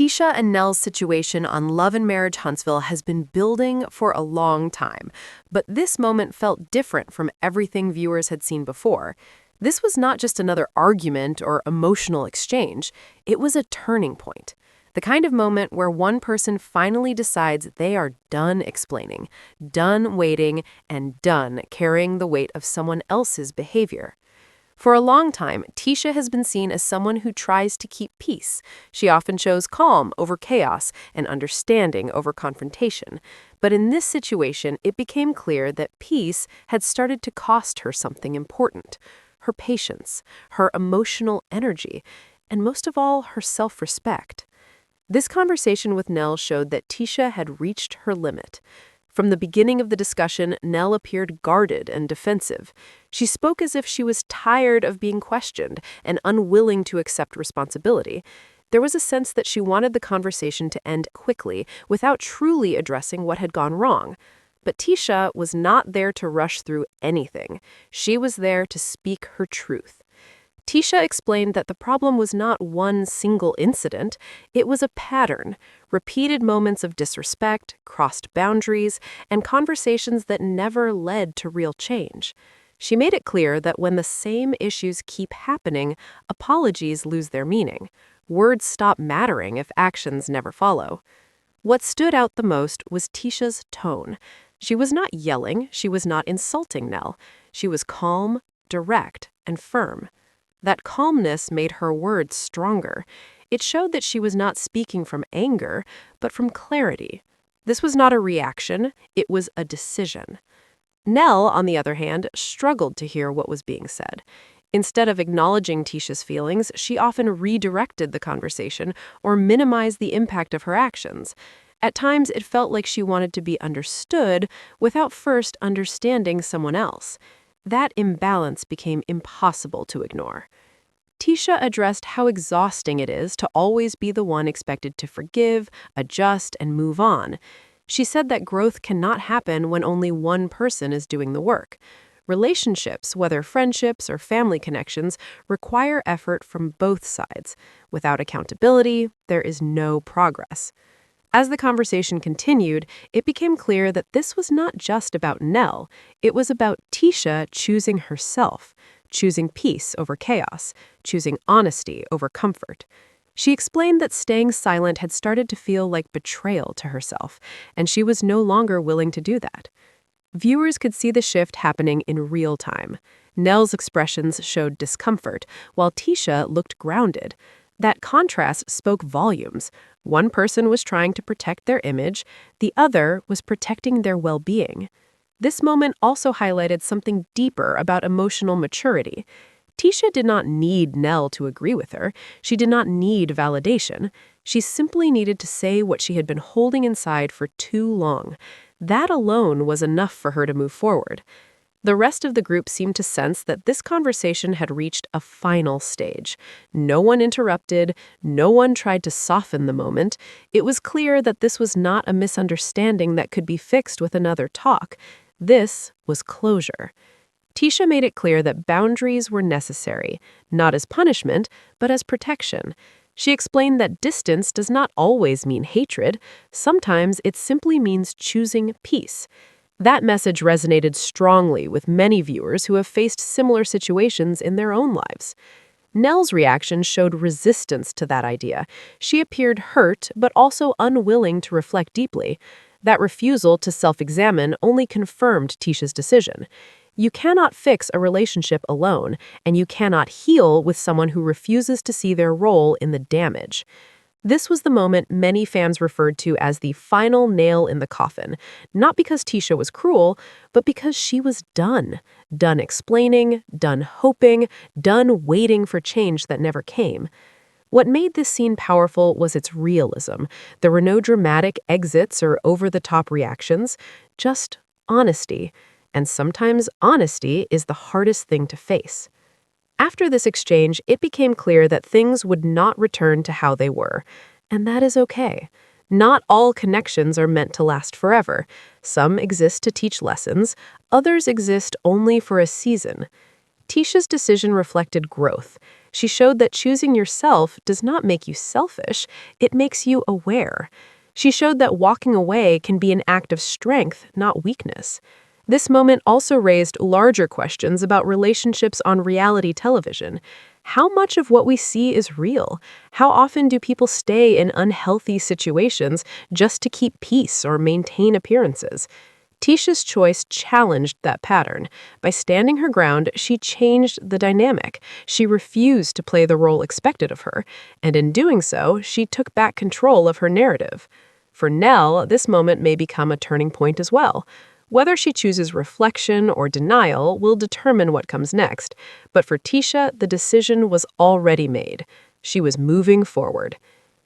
Tisha and Nell's situation on Love and Marriage Huntsville has been building for a long time, but this moment felt different from everything viewers had seen before. This was not just another argument or emotional exchange, it was a turning point. The kind of moment where one person finally decides they are done explaining, done waiting, and done carrying the weight of someone else's behavior. For a long time, Tisha has been seen as someone who tries to keep peace. She often chose calm over chaos and understanding over confrontation. But in this situation, it became clear that peace had started to cost her something important: her patience, her emotional energy, and most of all, her self-respect. This conversation with Nell showed that Tisha had reached her limit. From the beginning of the discussion, Nell appeared guarded and defensive. She spoke as if she was tired of being questioned and unwilling to accept responsibility. There was a sense that she wanted the conversation to end quickly without truly addressing what had gone wrong. But Tisha was not there to rush through anything. She was there to speak her truth. Tisha explained that the problem was not one single incident, it was a pattern, repeated moments of disrespect, crossed boundaries, and conversations that never led to real change. She made it clear that when the same issues keep happening, apologies lose their meaning. Words stop mattering if actions never follow. What stood out the most was Tisha's tone. She was not yelling, she was not insulting Nell. She was calm, direct, and firm. That calmness made her words stronger. It showed that she was not speaking from anger, but from clarity. This was not a reaction, it was a decision. Nell, on the other hand, struggled to hear what was being said. Instead of acknowledging Tisha's feelings, she often redirected the conversation or minimized the impact of her actions. At times, it felt like she wanted to be understood without first understanding someone else. That imbalance became impossible to ignore. Tisha addressed how exhausting it is to always be the one expected to forgive, adjust, and move on. She said that growth cannot happen when only one person is doing the work. Relationships, whether friendships or family connections, require effort from both sides. Without accountability, there is no progress. As the conversation continued, it became clear that this was not just about Nell. It was about Tisha choosing herself, choosing peace over chaos, choosing honesty over comfort. She explained that staying silent had started to feel like betrayal to herself, and she was no longer willing to do that. Viewers could see the shift happening in real time. Nell's expressions showed discomfort, while Tisha looked grounded. That contrast spoke volumes. One person was trying to protect their image, the other was protecting their well-being. This moment also highlighted something deeper about emotional maturity. Tisha did not need Nell to agree with her. She did not need validation. She simply needed to say what she had been holding inside for too long. That alone was enough for her to move forward. The rest of the group seemed to sense that this conversation had reached a final stage. No one interrupted, no one tried to soften the moment. It was clear that this was not a misunderstanding that could be fixed with another talk. This was closure. Tisha made it clear that boundaries were necessary, not as punishment, but as protection. She explained that distance does not always mean hatred. Sometimes it simply means choosing peace. That message resonated strongly with many viewers who have faced similar situations in their own lives. Nell's reaction showed resistance to that idea. She appeared hurt, but also unwilling to reflect deeply. That refusal to self-examine only confirmed Tisha's decision. You cannot fix a relationship alone, and you cannot heal with someone who refuses to see their role in the damage. This was the moment many fans referred to as the final nail in the coffin, not because Tisha was cruel, but because she was done. Done explaining, done hoping, done waiting for change that never came. What made this scene powerful was its realism. There were no dramatic exits or over-the-top reactions, just honesty. And sometimes honesty is the hardest thing to face. After this exchange, it became clear that things would not return to how they were, and that is okay. Not all connections are meant to last forever. Some exist to teach lessons, others exist only for a season. Tisha's decision reflected growth. She showed that choosing yourself does not make you selfish, it makes you aware. She showed that walking away can be an act of strength, not weakness. This moment also raised larger questions about relationships on reality television. How much of what we see is real? How often do people stay in unhealthy situations just to keep peace or maintain appearances? Tisha's choice challenged that pattern. By standing her ground, she changed the dynamic. She refused to play the role expected of her, and in doing so, she took back control of her narrative. For Nell, this moment may become a turning point as well. Whether she chooses reflection or denial will determine what comes next, but for Tisha, the decision was already made. She was moving forward.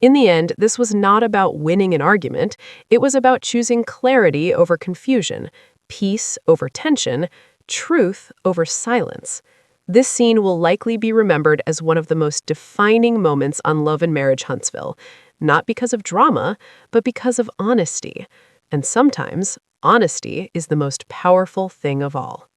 In the end, this was not about winning an argument, it was about choosing clarity over confusion, peace over tension, truth over silence. This scene will likely be remembered as one of the most defining moments on Love and Marriage Huntsville, not because of drama, but because of honesty. And sometimes, honesty is the most powerful thing of all.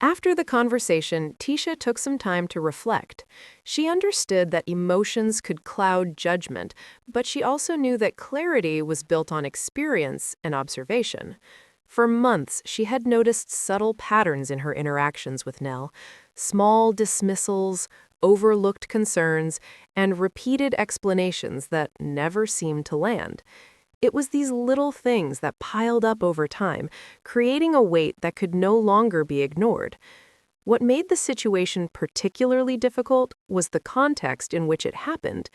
After the conversation, Tisha took some time to reflect. She understood that emotions could cloud judgment, but she also knew that clarity was built on experience and observation. For months, she had noticed subtle patterns in her interactions with Nell, small dismissals, overlooked concerns, and repeated explanations that never seemed to land. It was these little things that piled up over time, creating a weight that could no longer be ignored. What made the situation particularly difficult was the context in which it happened.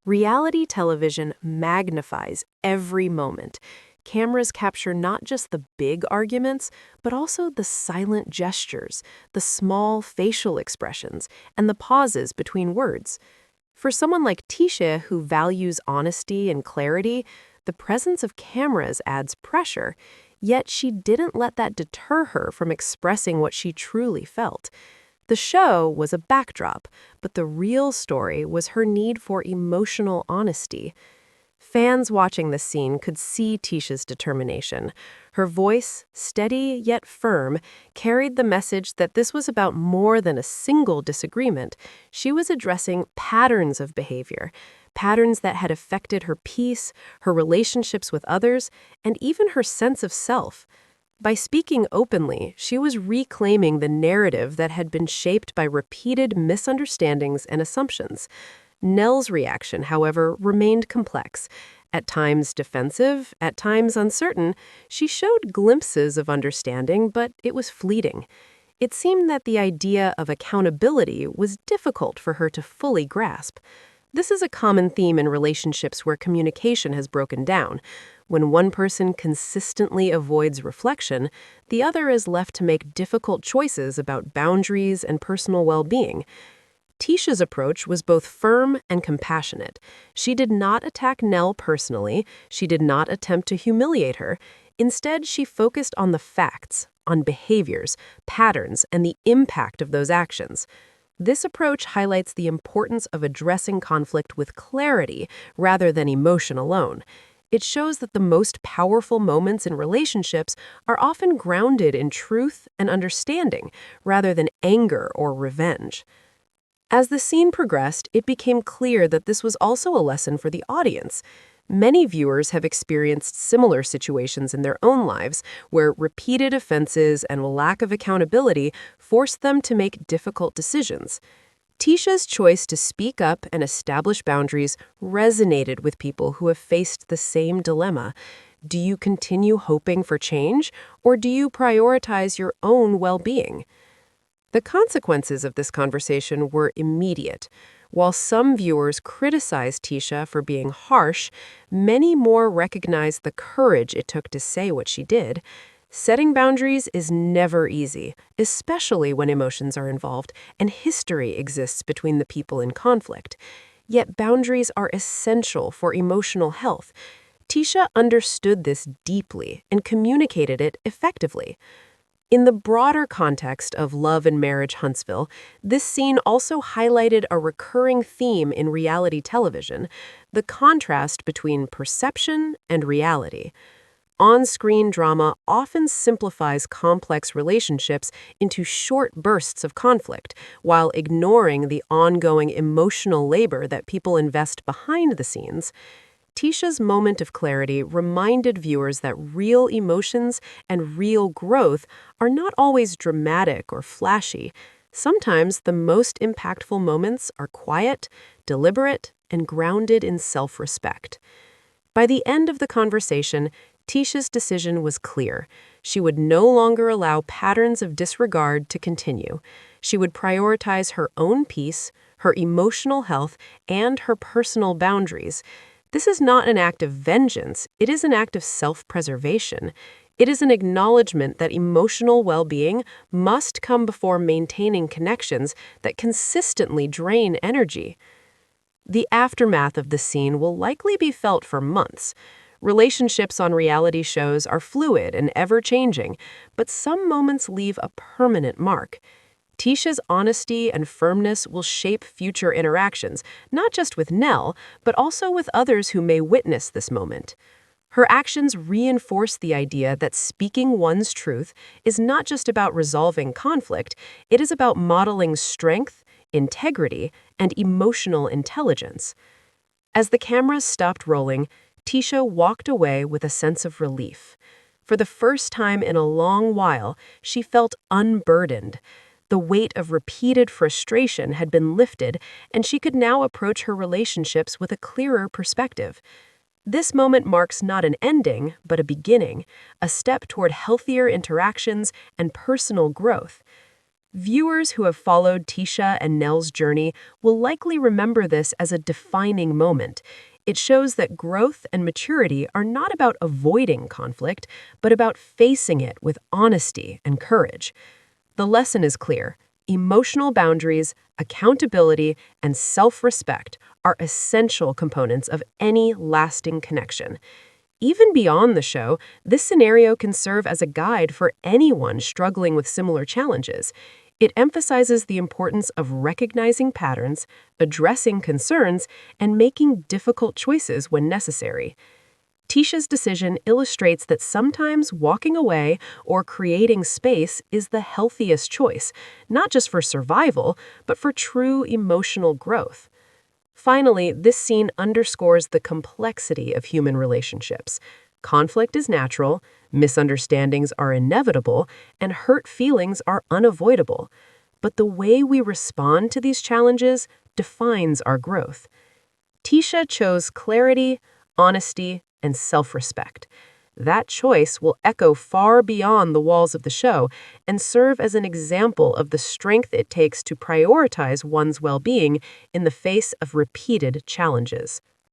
Reality television magnifies every moment. Cameras capture not just the big arguments, but also the silent gestures, the small facial expressions, and the pauses between words. For someone like Tisha, who values honesty and clarity, the presence of cameras adds pressure, yet she didn't let that deter her from expressing what she truly felt. The show was a backdrop, but the real story was her need for emotional honesty. Fans watching this scene could see Tisha's determination. Her voice, steady yet firm, carried the message that this was about more than a single disagreement. She was addressing patterns of behavior, patterns that had affected her peace, her relationships with others, and even her sense of self. By speaking openly, she was reclaiming the narrative that had been shaped by repeated misunderstandings and assumptions. Nell's reaction, however, remained complex. At times defensive, at times uncertain, she showed glimpses of understanding, but it was fleeting. It seemed that the idea of accountability was difficult for her to fully grasp. This is a common theme in relationships where communication has broken down. When one person consistently avoids reflection, the other is left to make difficult choices about boundaries and personal well-being. Tisha's approach was both firm and compassionate. She did not attack Nell personally. She did not attempt to humiliate her. Instead, she focused on the facts, on behaviors, patterns, and the impact of those actions. This approach highlights the importance of addressing conflict with clarity rather than emotion alone. It shows that the most powerful moments in relationships are often grounded in truth and understanding rather than anger or revenge. As the scene progressed, it became clear that this was also a lesson for the audience. Many viewers have experienced similar situations in their own lives where repeated offenses and lack of accountability forced them to make difficult decisions. Tisha's choice to speak up and establish boundaries resonated with people who have faced the same dilemma. Do you continue hoping for change, or do you prioritize your own well-being? The consequences of this conversation were immediate. While some viewers criticized Tisha for being harsh, many more recognized the courage it took to say what she did. Setting boundaries is never easy, especially when emotions are involved and history exists between the people in conflict. Yet boundaries are essential for emotional health. Tisha understood this deeply and communicated it effectively. In the broader context of Love and Marriage Huntsville, this scene also highlighted a recurring theme in reality television, the contrast between perception and reality. On-screen drama often simplifies complex relationships into short bursts of conflict, while ignoring the ongoing emotional labor that people invest behind the scenes. Tisha's moment of clarity reminded viewers that real emotions and real growth are not always dramatic or flashy. Sometimes the most impactful moments are quiet, deliberate, and grounded in self-respect. By the end of the conversation, Tisha's decision was clear. She would no longer allow patterns of disregard to continue. She would prioritize her own peace, her emotional health, and her personal boundaries. This is not an act of vengeance, it is an act of self-preservation. It is an acknowledgement that emotional well-being must come before maintaining connections that consistently drain energy. The aftermath of the scene will likely be felt for months. Relationships on reality shows are fluid and ever-changing, but some moments leave a permanent mark. Tisha's honesty and firmness will shape future interactions, not just with Nell, but also with others who may witness this moment. Her actions reinforce the idea that speaking one's truth is not just about resolving conflict, it is about modeling strength, integrity, and emotional intelligence. As the cameras stopped rolling, Tisha walked away with a sense of relief. For the first time in a long while, she felt unburdened. The weight of repeated frustration had been lifted, and she could now approach her relationships with a clearer perspective. This moment marks not an ending, but a beginning, a step toward healthier interactions and personal growth. Viewers who have followed Tisha and Nell's journey will likely remember this as a defining moment. It shows that growth and maturity are not about avoiding conflict, but about facing it with honesty and courage. The lesson is clear. Emotional boundaries, accountability, and self-respect are essential components of any lasting connection. Even beyond the show, this scenario can serve as a guide for anyone struggling with similar challenges. It emphasizes the importance of recognizing patterns, addressing concerns, and making difficult choices when necessary. Tisha's decision illustrates that sometimes walking away or creating space is the healthiest choice, not just for survival, but for true emotional growth. Finally, this scene underscores the complexity of human relationships. Conflict is natural, misunderstandings are inevitable, and hurt feelings are unavoidable. But the way we respond to these challenges defines our growth. Tisha chose clarity, honesty, and self-respect. That choice will echo far beyond the walls of the show and serve as an example of the strength it takes to prioritize one's well-being in the face of repeated challenges.